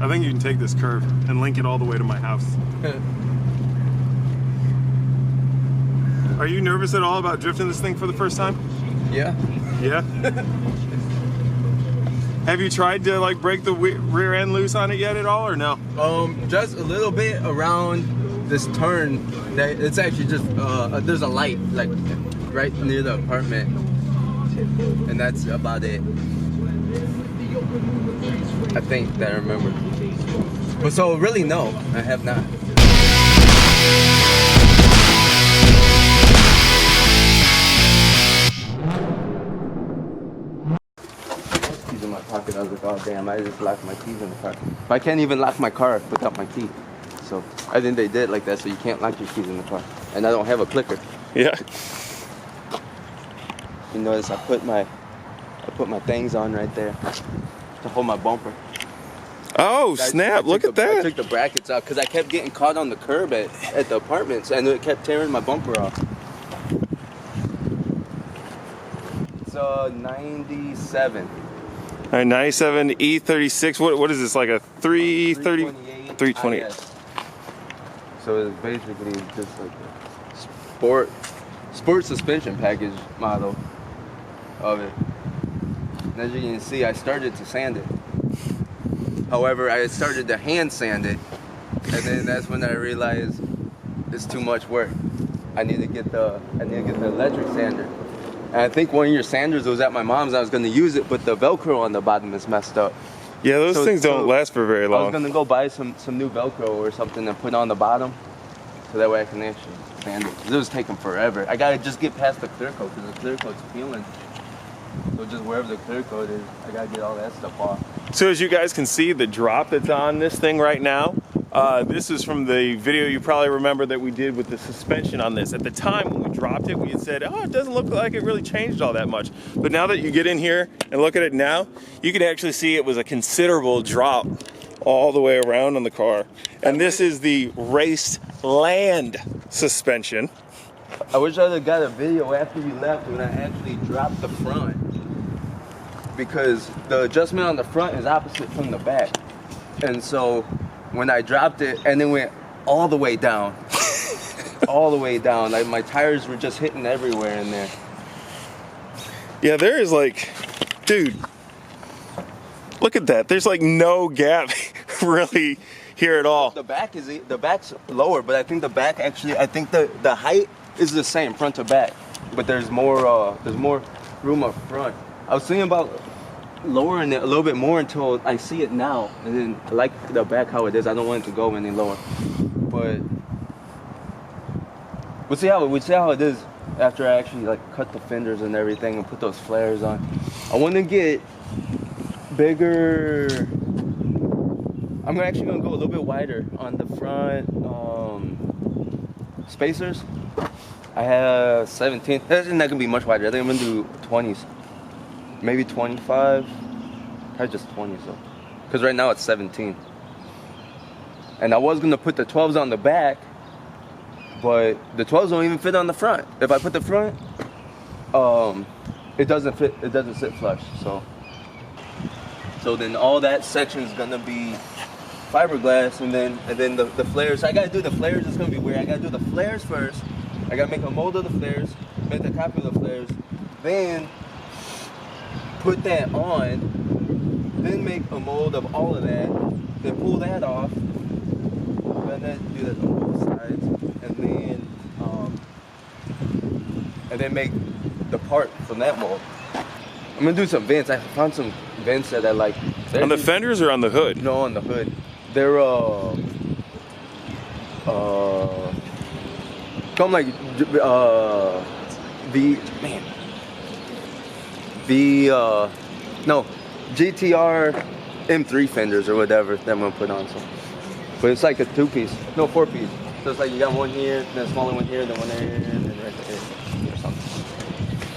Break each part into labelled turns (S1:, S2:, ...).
S1: I think you can take this curve and link it all the way to my house. Are you nervous at all about drifting this thing for the first time?
S2: Yeah.
S1: Yeah? Have you tried to like break the rear end loose on it yet at all, or no?
S2: Just a little bit around this turn. That it's actually just there's a light like right near the apartment, and that's about it. I think that I remember. But so really, no, I have not. Keys in my pocket. I was like, oh damn, I just locked my keys in the car. I can't even lock my car without my key. So I think they did like that, so you can't lock your keys in the car. And I don't have a clicker.
S1: Yeah.
S2: You notice I put my things on right there to hold my bumper.
S1: Oh snap! Look at that.
S2: I took the brackets out because I kept getting caught on the curb at the apartments, and it kept tearing my bumper off. It's 97.
S1: All right, 97 E36. What is this, like a 330? 328.
S2: IS. So it's basically just like a sport suspension package model of it. And as you can see, I started to sand it. However, I started to hand sand it, and then that's when I realized it's too much work. I need to get the electric sander. And I think one of your sanders was at my mom's. I was going to use it, but the Velcro on the bottom is messed up.
S1: Yeah, those things don't last for very long.
S2: I was going to go buy some new Velcro or something and put on the bottom, so that way I can actually sand it. It was taking forever. I got to just get past the clear coat because the clear coat's peeling. So just wherever the clear coat is, I got to get all that stuff off.
S1: So as you guys can see, the drop that's on this thing right now, this is from the video you probably remember that we did with the suspension on this. At the time when we dropped it, we had said, oh, it doesn't look like it really changed all that much. But now that you get in here and look at it now, you can actually see it was a considerable drop all the way around on the car. And this is the raced land suspension.
S2: I wish I had got a video after you left when I actually dropped the front, because the adjustment on the front is opposite from the back. And so when I dropped it and then went all the way down, all the way down, like my tires were just hitting everywhere in there.
S1: Yeah, there is like, dude, look at that. There's like no gap really here at all.
S2: The back's lower, but I think the back actually, I think the height is the same front to back, but there's more room up front. I was thinking about lowering it a little bit more until I see it now, and then I like the back how it is. I don't want it to go any lower, but we'll see how it is after I actually like cut the fenders and everything and put those flares on. I want to get bigger. I'm actually gonna go a little bit wider on the front spacers. I have 17. That's not gonna be much wider. I think I'm gonna do 20s. Maybe 25, probably just 20, so. Because right now it's 17. And I was gonna put the 12s on the back, but the 12s don't even fit on the front. If I put the front, it doesn't fit, it doesn't sit flush, so. So then all that section is gonna be fiberglass, and then the flares. I gotta do the flares, it's gonna be weird. I gotta do the flares first. I gotta make a mold of the flares, make a copy of the flares, then put that on, then make a mold of all of that, then pull that off, and then do that on both sides, and then make the part from that mold. I'm gonna do some vents. I found some vents that I like.
S1: On the fenders or on the hood?
S2: No, on the hood. They're come like GTR M3 fenders or whatever that I'm gonna put on. So, but it's like a 2-piece, no 4-piece. So it's like you got one here, then a smaller one here, then one there, and then right there or something.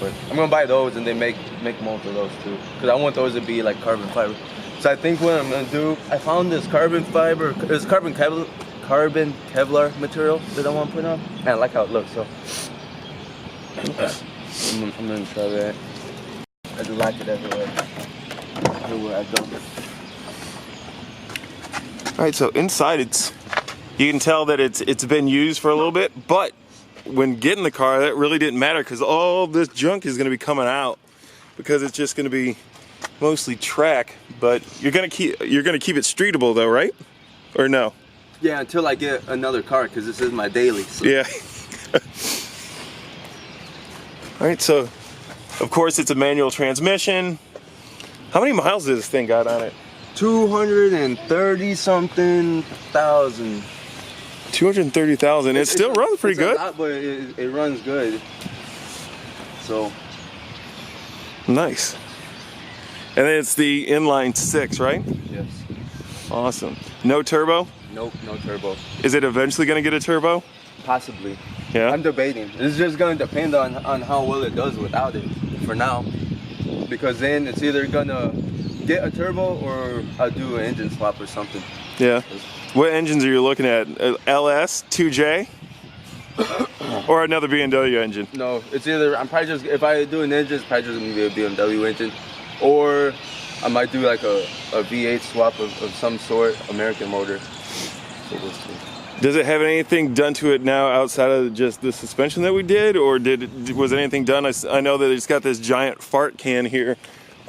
S2: But I'm gonna buy those and then make molds of those too, because I want those to be like carbon fiber. So I think what I'm gonna do, I found this carbon fiber, it's carbon Kevlar material that I want to put on, and I like how it looks. So I'm gonna try that. I just like it everywhere I go.
S1: All right, so inside you can tell that it's been used for a little bit, but when getting the car, that really didn't matter because all this junk is going to be coming out because it's just going to be mostly track. But you're going to keep it streetable though, right? Or no?
S2: Yeah, until I get another car because this is my daily. So.
S1: Yeah. All right, so of course it's a manual transmission. How many miles does this thing got on it?
S2: 230 something thousand.
S1: 230,000. It still runs pretty good.
S2: A lot, but it runs good. So
S1: nice. And then it's the inline 6, right?
S2: Yes.
S1: Awesome. No turbo?
S2: Nope, no turbo.
S1: Is it eventually going to get a turbo?
S2: Possibly.
S1: Yeah.
S2: I'm debating. It's just going to depend on how well it does without it for now. Because then it's either going to get a turbo or I'll do an engine swap or something.
S1: Yeah. What engines are you looking at? LS, 2J? Or another BMW engine?
S2: No, it's either, I'm probably just, if I do an engine, it's probably just going to be a BMW engine. Or I might do like a V8 swap of some sort, American motor. So we'll see.
S1: Does it have anything done to it now outside of just the suspension that we did? Or was anything done? I know that it's got this giant fart can here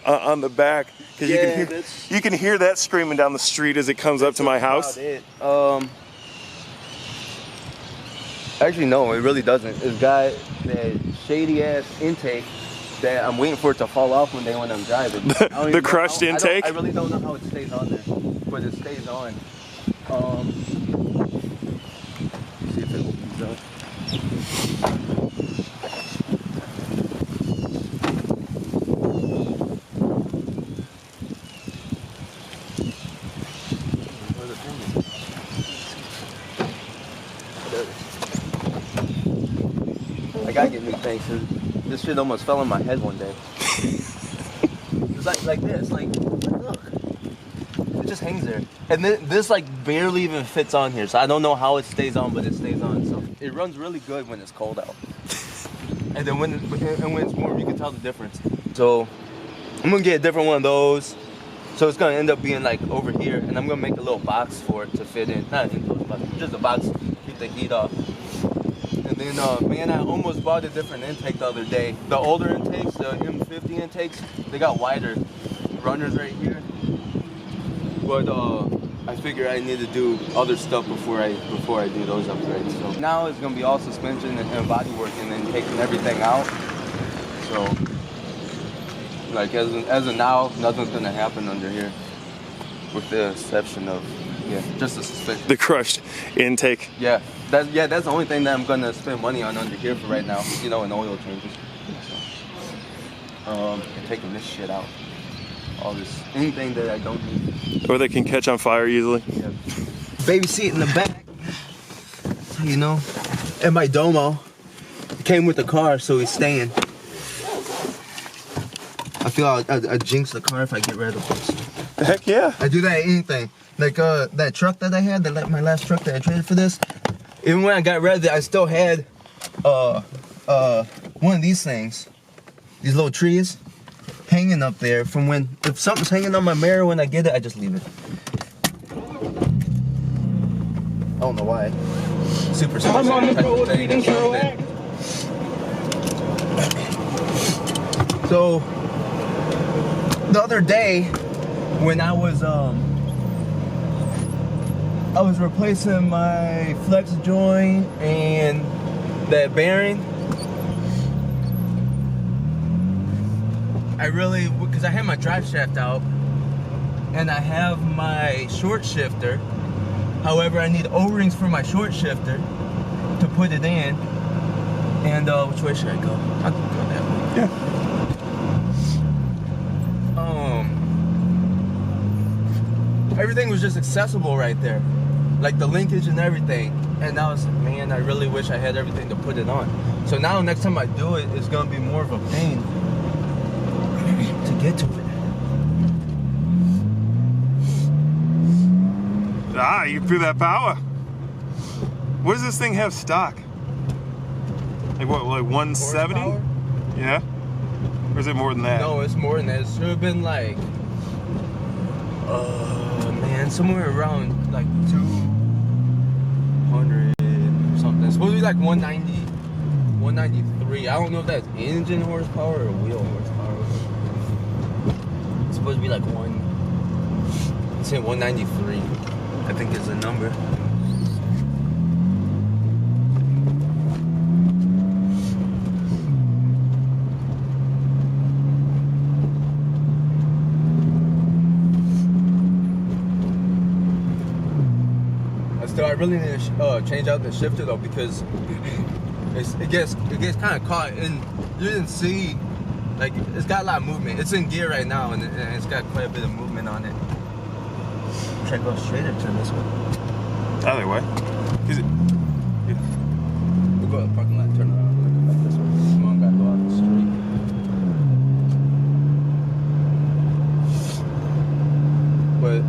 S1: on the back. Because
S2: Yeah,
S1: you can hear that screaming down the street as it comes up to my house.
S2: Actually, no, it really doesn't. It's got that shady ass intake that I'm waiting for it to fall off one day when I'm driving.
S1: The crushed intake?
S2: I really don't know how it stays on there, but it stays on. See if it opens up. I gotta get new things. This shit almost fell on my head one day. It's like this, like look. It just hangs there. And then this like barely even fits on here. So I don't know how it stays on, but it stays on. So it runs really good when it's cold out. And then when it's warm, you can tell the difference. So I'm gonna get a different one of those. So it's gonna end up being like over here, and I'm gonna make a little box for it to fit in. Not an enclosed box, just a box to keep the heat off. And then, man, I almost bought a different intake the other day. The older intakes, the M50 intakes, they got wider runners right here. But I figured I need to do other stuff before I do those upgrades. So now it's gonna be all suspension and body work, and then taking everything out. So, like as of now, nothing's gonna happen under here, with the exception of just the suspension.
S1: The crushed intake.
S2: Yeah, that's the only thing that I'm gonna spend money on under here for right now. You know, and oil changes. So, and taking this shit out. All this, anything that I don't need.
S1: Or they can catch on fire easily.
S2: Yeah. Baby seat in the back. You know, and my Domo it came with the car, so he's staying. I feel I jinx the car if I get rid of this.
S1: Heck yeah.
S2: I do that at anything. Like that truck that I had, my last truck that I traded for this. Even when I got rid of it, I still had one of these things, these little trees, hanging up there from when, if something's hanging on my mirror when I get it, I just leave it. I don't know why. Super type of thing. So the other day when I was replacing my flex joint and that bearing, because I had my drive shaft out and I have my short shifter. However, I need O-rings for my short shifter to put it in. And which way should I go? I'll go that way.
S1: Yeah.
S2: Everything was just accessible right there. Like the linkage and everything. And I was like, man, I really wish I had everything to put it on. So now next time I do it, it's gonna be more of a pain to get to it.
S1: Ah, you threw that power. What does this thing have stock? Like what, like 170?
S2: Horsepower?
S1: Yeah? Or is it more than that?
S2: No, it's more than that. It should have been like, man, man, somewhere around like 200 something. It's supposed to be like 190, 193. I don't know if that's engine horsepower or wheel horsepower. It's supposed to be like let's say 193, I think is the number. I really need to change out the shifter though, because it gets kind of caught, and you didn't see, like, it's got a lot of movement. It's in gear right now, and it's got quite a bit of movement on it. Should I go straight or turn this way?
S1: Either way. Is it? Yeah.
S2: We'll go to the parking lot and turn around. Look back this way. Come on, gotta go out the street. But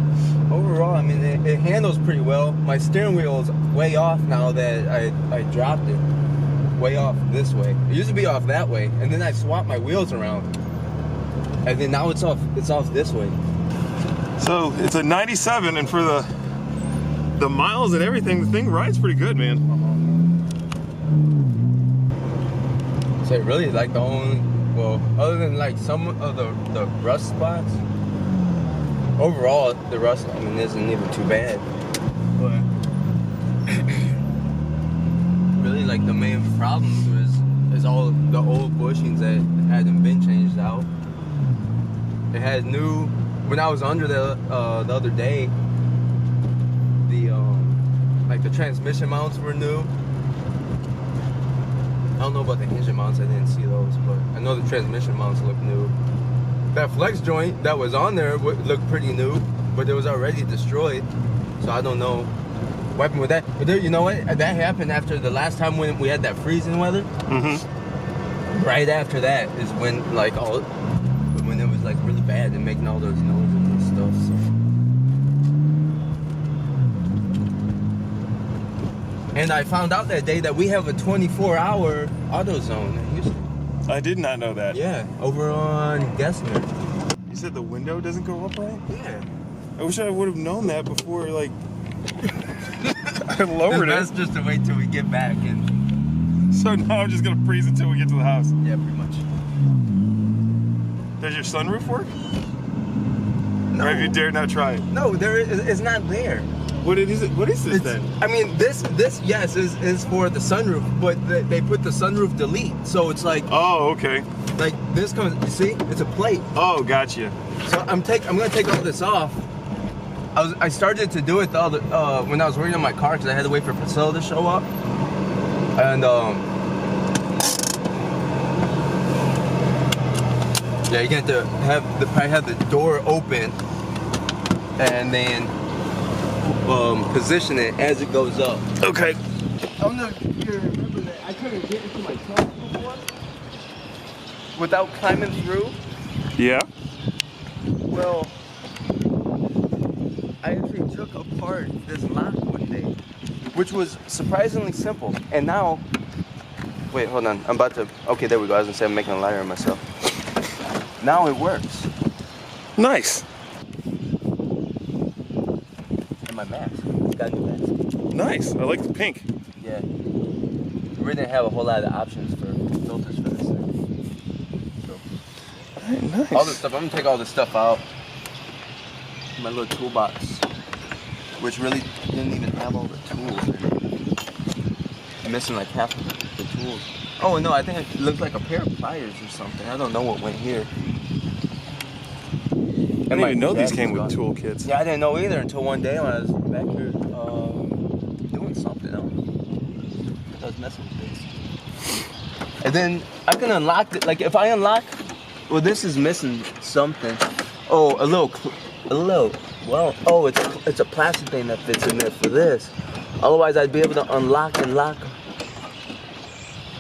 S2: overall, I mean, it handles pretty well. My steering wheel is way off now that I dropped it. Way off this way. It used to be off that way, and then I swapped my wheels around, and then now it's off this way.
S1: So it's a 97, and for the miles and everything, the thing rides pretty good, man.
S2: So really, like, the only, well, other than like some of the rust spots, overall the rust, I mean, isn't even too bad. But really, like, the main problem is all the old bushings that hadn't been changed out. It had new. When I was under the other day, like, the transmission mounts were new. I don't know about the engine mounts, I didn't see those, but I know the transmission mounts look new. That flex joint that was on there looked pretty new, but it was already destroyed, so I don't know what happened with that. But there, you know what? That happened after the last time when we had that freezing weather. Mm-hmm. Right after that is when, like, when it was, like, really bad and making all those noises and stuff. So. And I found out that day that we have a 24-hour auto zone in Houston.
S1: I did not know that.
S2: Yeah, over on Gessner.
S1: You said the window doesn't go up right?
S2: Yeah.
S1: I wish I would have known that before, like, I lowered it.
S2: That's just to wait till we get back. And
S1: so now I'm just gonna freeze until we get to the house.
S2: yeah, pretty much.
S1: Does your sunroof work?
S2: No.
S1: Or have you dared not try it?
S2: No, it's not there.
S1: What is it? What is this then?
S2: I mean, this yes is for the sunroof, but they put the sunroof delete, so it's like,
S1: Oh, okay.
S2: like this comes. You see, it's a plate.
S1: Oh, gotcha.
S2: So I'm gonna take all this off. I started to do it the other when I was working on my car, because I had to wait for Priscilla to show up, and yeah, you get to probably have the door open, and then position it as it goes up.
S1: Okay.
S2: I don't know if you remember that I couldn't get into my truck before without climbing through.
S1: Yeah.
S2: Well, I actually took apart this lock one day, which was surprisingly simple. And now, wait, hold on. I'm about to. Okay, there we go. I was gonna say I'm making a liar of myself. Now it works.
S1: Nice.
S2: And my mask. Got a new mask.
S1: Nice. I like the pink.
S2: Yeah. We didn't have a whole lot of options for filters for this thing. So,
S1: Nice.
S2: all this stuff. I'm gonna take all this stuff out. My little toolbox, which really didn't even have all the tools in it. I'm missing like half of the tools. Oh no, I think it looks like a pair of pliers or something. I don't know what went here.
S1: I didn't even know these came with tool kits.
S2: Yeah, I didn't know either until one day when I was back here doing something else. I was messing with this. And then I can unlock it. Like, if I unlock, well, this is missing something. Oh, a little. Well, oh, it's a plastic thing that fits in there for this. Otherwise, I'd be able to unlock and lock.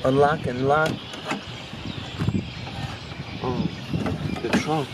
S2: Unlock and lock. The trunk.